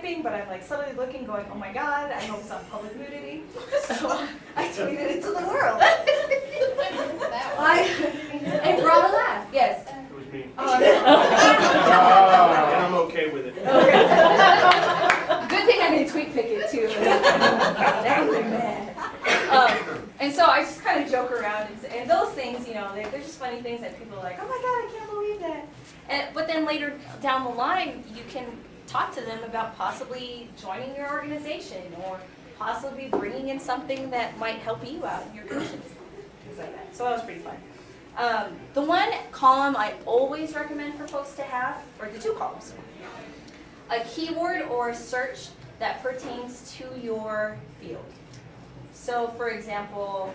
typing, but I'm like subtly looking, going, oh my god, I hope it's on public nudity. So I tweeted it to the world. It brought a laugh, yes. It was me. Oh, And I'm okay with it. good thing I didn't tweet pick it too. That would be mad. And so I just kind of joke around, and those things, you know, they're just funny things that people are like, oh my god, I can't believe that. But then later down the line, you can talk to them about possibly joining your organization or possibly bringing in something that might help you out in your commissions, things like that. So that was pretty fun. The one column I always recommend for folks to have, or the two columns, a keyword or a search that pertains to your field. So for example,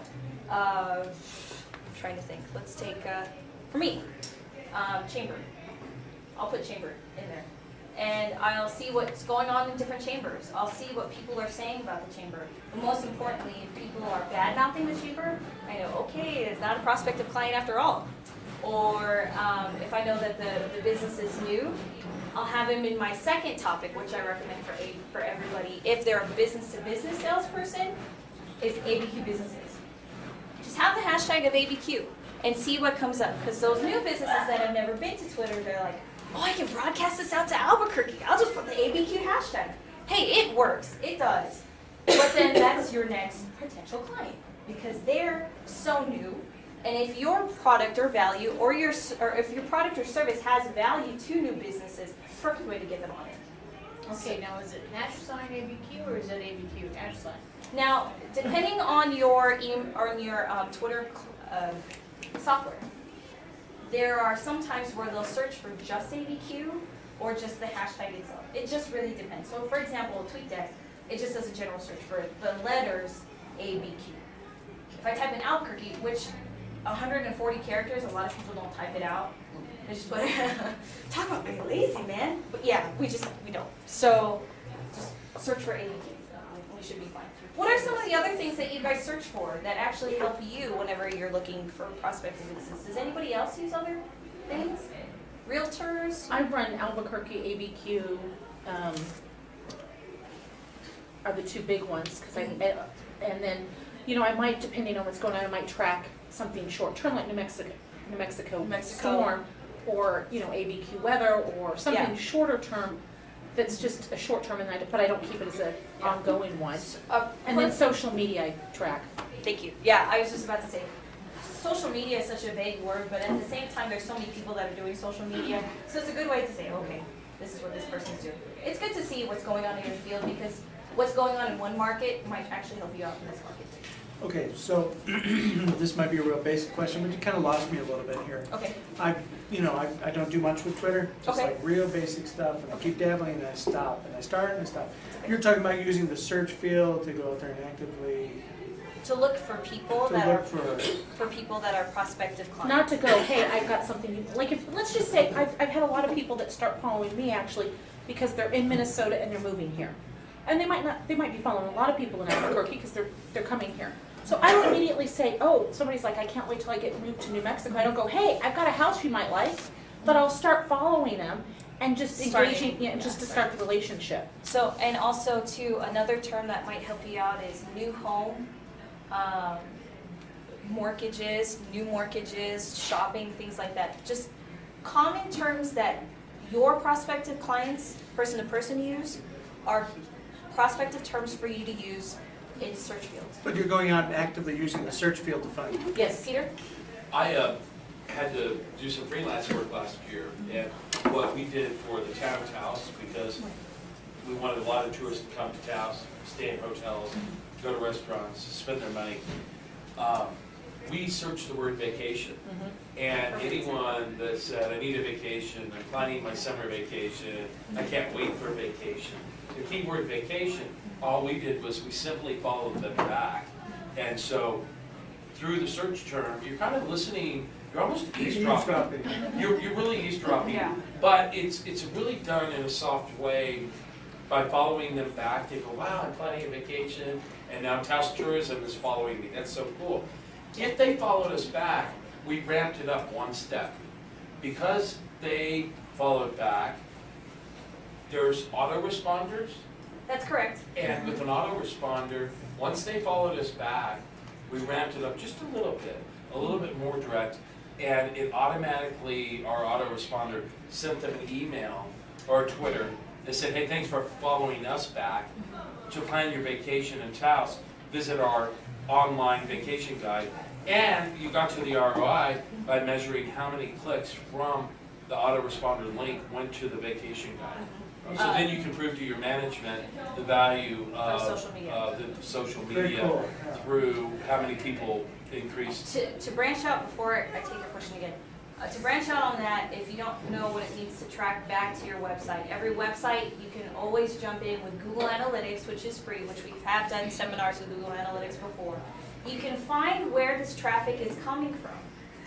I'm trying to think, let's take, for me, chamber. I'll put chamber in there. And I'll see what's going on in different chambers. I'll see what people are saying about the chamber. But most importantly, if people are bad-mouthing the chamber, I know, okay, it's not a prospective client after all. Or if I know that the business is new, I'll have them in my second topic, which I recommend for everybody. If they're a business-to-business salesperson, is ABQ businesses. Just have the hashtag of ABQ and see what comes up. Because those new businesses that have never been to Twitter, they're like, oh, I can broadcast this out to Albuquerque. I'll just put the ABQ hashtag. Hey, it works. It does. But then that's your next potential client because they're so new. And if your product or value or if your product or service has value to new businesses, perfect way to get them on it. Okay, now is it # ABQ or is it ABQ #? Now, depending on your Twitter software, there are some times where they'll search for just ABQ or just the hashtag itself. It just really depends. So for example, TweetDeck, it just does a general search for the letters ABQ. If I type in Albuquerque, which 140 characters, a lot of people don't type it out. They just put, talk about being lazy, man. But yeah, we don't. So just search for ABQ. We should be fine. What are some of the other things that you guys search for that actually help you whenever you're looking for prospective business? Does anybody else use other things? Realtors? I run Albuquerque, ABQ, are the two big ones. And then, you know, I might, depending on what's going on, I might track something short term like New Mexico storm, or, you know, ABQ weather, or something shorter term. That's just a short term, but I don't keep it as an ongoing one. And then social media I track. Thank you. Yeah, I was just about to say, social media is such a vague word, but at the same time, there's so many people that are doing social media. So it's a good way to say, okay, this is what this person's doing. It's good to see what's going on in your field because what's going on in one market might actually help you out in this market too. Okay, so this might be a real basic question, but you kind of lost me a little bit here. Okay. I don't do much with Twitter, just Okay. like real basic stuff, and I keep dabbling and I stop, and I start and I stop. You're talking about using the search field to go out there and actively To look for people to that look are for. people that are prospective clients. Not to go, hey, I've got something, like if, let's just say, I've had a lot of people that start following me actually because they're in Minnesota and they're moving here. And they might be following a lot of people in Albuquerque because they're coming here. So I don't immediately say, oh, somebody's like, I can't wait till I get moved to New Mexico. I don't go, hey, I've got a house you might like, but I'll start following them and just engaging, just to start the relationship. So, and also too, another term that might help you out is new home, mortgages, new mortgages, shopping, things like that. Just common terms that your prospective clients, person to person use, are prospective terms for you to use in search fields. But you're going out and actively using the search field to find. Yes, Peter? I had to do some freelance work last year, and what we did for the Tavern House, because we wanted a lot of tourists to come to towns, stay in hotels, go to restaurants, spend their money. We searched the word vacation, and anyone that said, I need a vacation, I'm planning my summer vacation, I can't wait for a vacation. The keyword vacation, all we did was we simply followed them back. And so through the search term, you're kind of listening, you're almost eavesdropping. You're really eavesdropping, Yeah. but it's really done in a soft way. By following them back, they go, wow, I'm planning a vacation, and now Taos Tourism is following me. That's so cool. If they followed us back, we ramped it up one step. Because they followed back, there's autoresponders, That's correct. and with an autoresponder, once they followed us back, we ramped it up just a little bit more direct, and it automatically, our autoresponder sent them an email or Twitter that said, hey, thanks for following us back. To plan your vacation in Taos, visit our online vacation guide. And you got to the ROI by measuring how many clicks from the autoresponder link went to the vacation guide. So then you can prove to your management the value of social media. the social Very media cool, yeah. through how many people increased. To branch out before I take your question again, to branch out on that, if you don't know what it means to track back to your website, every website you can always jump in with Google Analytics, which is free, which we have done seminars with Google Analytics before. You can find where this traffic is coming from.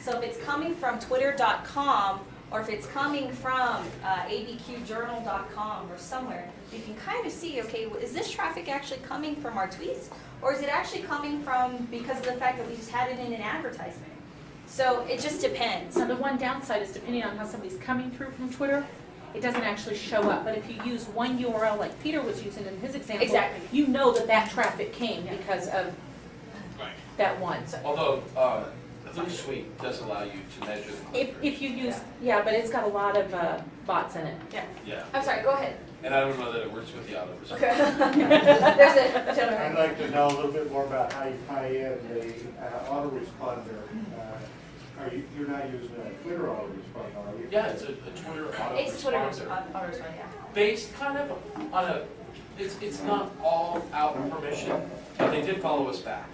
So if it's coming from twitter.com or if it's coming from abqjournal.com or somewhere, you can kind of see, okay, is this traffic actually coming from our tweets? Or is it actually coming from because of the fact that we just had it in an advertisement? So it just depends. So the one downside is depending on how somebody's coming through from Twitter, it doesn't actually show up. But if you use one URL like Peter was using in his example, Exactly. you know that that traffic came because of Right. that one. Although Hootsuite does allow you to measure the click If you use, yeah, but it's got a lot of bots in it. Yeah, I'm sorry, go ahead. and I don't know that it works with the autoresponder. Okay. There's a I'd gentleman. like to know a little bit more about how you tie in the autoresponder. You're not using a Twitter autoresponder, are you? Yeah, it's a Twitter autoresponder. It's Twitter autoresponder, yeah. Based kind of on a, it's not all out permission, but they did follow us back.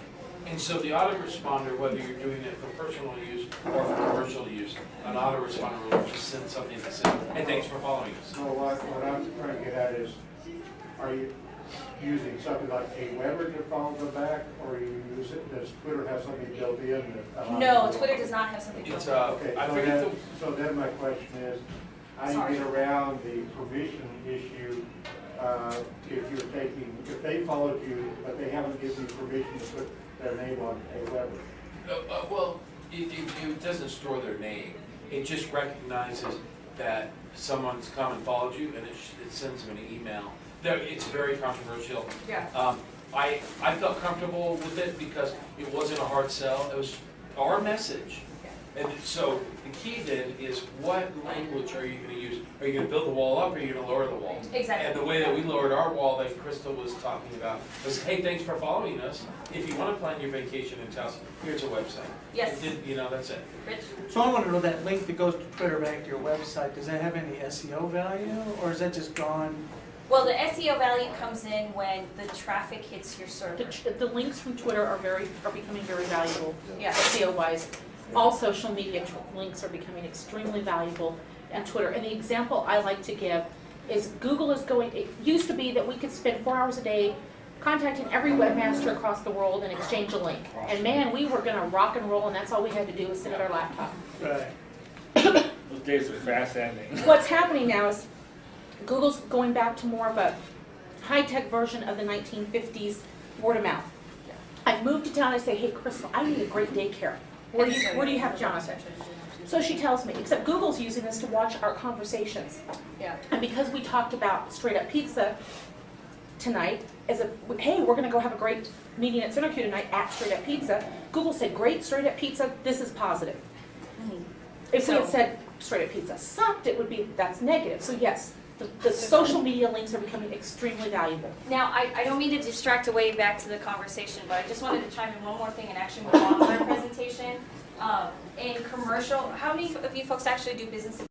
And so the autoresponder, whether you're doing it for personal use or for commercial use, an autoresponder will just send something that says, hey, thanks for following us. So what I'm trying to get at is, are you using something like Aweber to follow them back, or does Twitter have something built in that? No, Twitter does not have something built It's, in. Okay, I so forget then, so then my question is, how do you get around the permission issue if they followed you, but they haven't given you permission to put their name on Aweber? Well, it doesn't store their name. It just recognizes that someone's come and followed you, and it sends them an email. It's very controversial. Yeah. I felt comfortable with it because it wasn't a hard sell. It was our message. And so the key then is, what language are you going to use? Are you going to build the wall up, or are you going to lower the wall? Exactly. And the way that we lowered our wall that Crystal was talking about was, hey, thanks for following us. If you want to plan your vacation in Taos, here's a website. Yes. That's it. Rich? So I want to know, that link that goes to Twitter back to your website, does that have any SEO value, or is that just gone? Well, the SEO value comes in when the traffic hits your server. The links from Twitter are becoming very valuable, Yeah. SEO wise. All social media links are becoming extremely valuable in Twitter. And the example I like to give is Google is going, it used to be that we could spend 4 hours a day contacting every webmaster across the world and exchange a link. And man, we were gonna rock and roll, and that's all we had to do was sit at our laptop. Right. Those days are fast ending. What's happening now is Google's going back to more of a high-tech version of the 1950s word of mouth. I've moved to town, I say, hey, Crystal, I need a great daycare. Where do you have Jonathan? So she tells me, except Google's using this to watch our conversations. Yeah. And because we talked about straight up pizza tonight, hey, we're gonna go have a great meeting at Center Q tonight at Straight Up Pizza, Google said, great, Straight Up Pizza, this is positive. If we had said Straight Up Pizza sucked, it would be, that's negative. So yes, the social media links are becoming extremely valuable. Now, I don't mean to distract away back to the conversation, but I just wanted to chime in one more thing and actually move on with our presentation. In commercial, how many of you folks actually do business